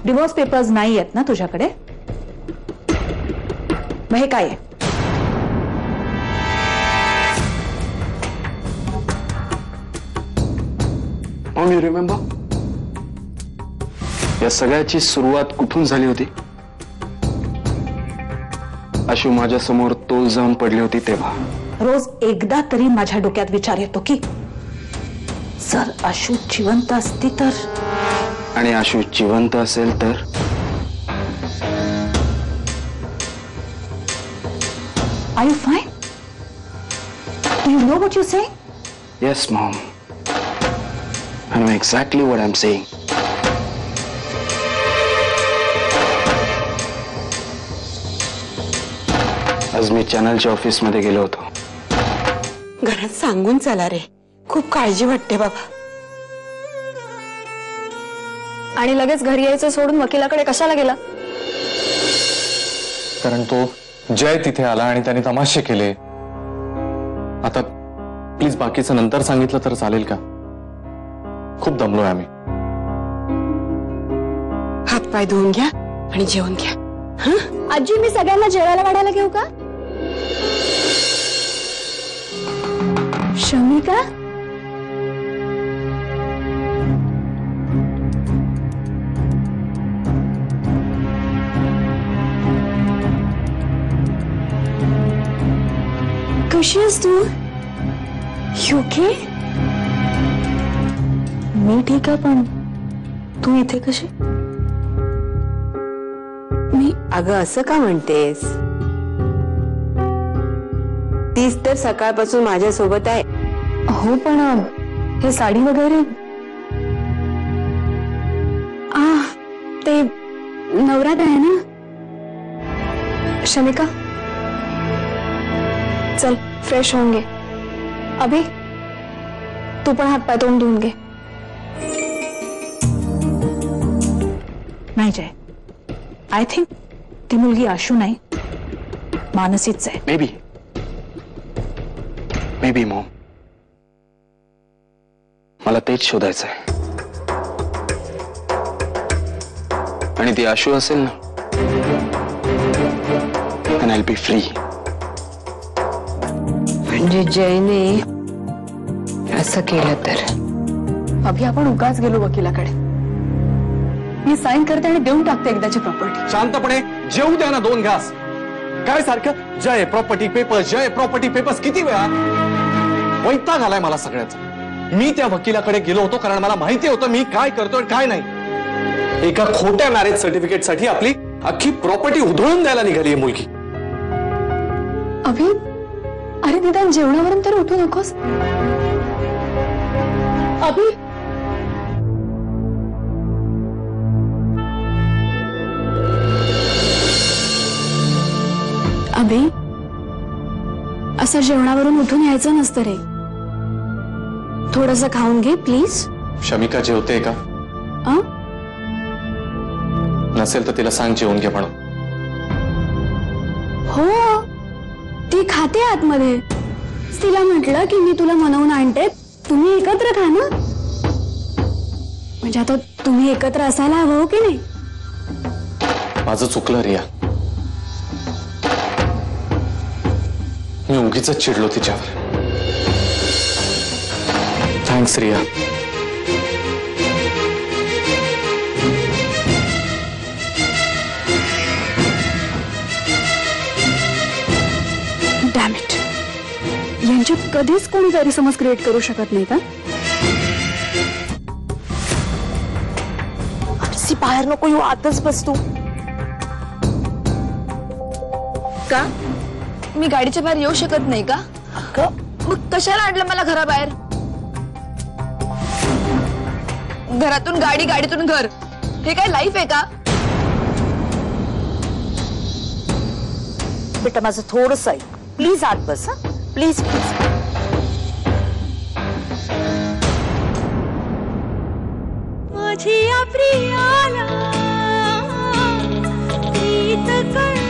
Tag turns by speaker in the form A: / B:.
A: Divorce papers नाही आहेत ना तुझ्याकडे? मग हे काय आहे?
B: मॉम, यू रिमेंबर या सगळ्याची सुरुवात कुठून झाली होती? आशू माझ्या समोर तोल जाऊन पडली होती तेव्हा.
A: रोज एकदा तरी माझ्या डोक्यात विचार येतो की जर आशू जिवंत असती तर.
B: आणि आशू जिवंत असेल तर?
A: Are you fine? Do you know what you're saying?
B: Yes, Mom. I know exactly what I'm saying. आज मी चॅनलच्या ऑफिस मध्ये गेलो होतो.
C: घरात सांगून चला रे, खूप काळजी वाटते बाबा.
D: आणि लगेच घरी यायचं सोडून वकिलाकडे कशाला गेला?
E: कारण तो जय तिथे आला आणि त्याने तमाशे केले. आता प्लीज बाकीचं नंतर सांगितलं तर चालेल का? खूप दमलोय आम्ही.
C: हात पाय धुवून घ्या आणि जेवण घ्या.
D: आजी, मी सगळ्यांना जेवायला वाढायला घेऊ का? शमिका, कशी आहेस तू? ओके?
A: मी ठीक आहे, पण तू इथे कशी?
C: मी अगं असं का म्हणतेस? तीच तर सकाळपासून माझ्या सोबत आहे.
D: हो, पण हे साडी वगैरे ते नवरात आहे ना. शमिका, चल फ्रेश होऊन घे. अभि, तू पण हात पाय तोंड धुवून घे.
A: नाही जय, आय थिंक ती मुलगी आशू नाही, मानसीच आहे.
B: May be Maugham. मला तेच शोधायचं आहे. आणि ती आशू असेल ना, and I'll be free.
C: म्हणजे जयने असं केलं तर?
D: अभि, आपण उगाच गेलो वकिलाकडे. मी साईन करते आणि देऊन टाकते एकदाची प्रॉपर्टी.
E: शांतपणे जेवू द्या ना 2 घास. काय सारखं जय प्रॉपर्टी पेपर्स, जय प्रॉपर्टी पेपर्स? किती वेळा? वैताग आलाय मला सगळ्याचा. मी त्या वकिलाकडे गेलो होतो कारण मला माहिती होतं मी काय करतोय काय नाही. एका खोट्या मॅरेज सर्टिफिकेट साठी आपली अख्खी प्रॉपर्टी उधळून द्यायला निघाली मुलगी.
D: अभि, अरे निदान जेवणावरून तर उठू नकोस. अभि, अभि, असं जेवणावरून उठून यायचं नसतं रे. थोडंसं खाऊन घे प्लीज.
E: शमिका जेवते का? नसेल तर तिला सांग जेवून घे म्हणून.
D: हो, ती खाते आतमध्ये. तिला म्हटलं की मी तुला मनवून आणते, तुम्ही एकत्र खा ना. म्हणजे आता तुम्ही एकत्र असायला हवं हो की नाही?
E: माझं चुकलं रिया. मी उगीच चिडलो तिच्यावर. थँक्स रिया.
D: डॅम इट, यांच्यात कधीच कोणी गैरसमज क्रिएट करू शकत नाही का? बाहेर नको येऊ, आतच बसतो का? मी गाडीच्या बाहेर येऊ शकत नाही का? मग कशाला आणलं मला घराबाहेर? घरातून गाडी, गाडीतून घर, हे काय लाईफ आहे का?
A: बेटा माझं थोडंस ऐक प्लीज. आत बस. Please please.
F: माझी प्रियाला प्रीत कर.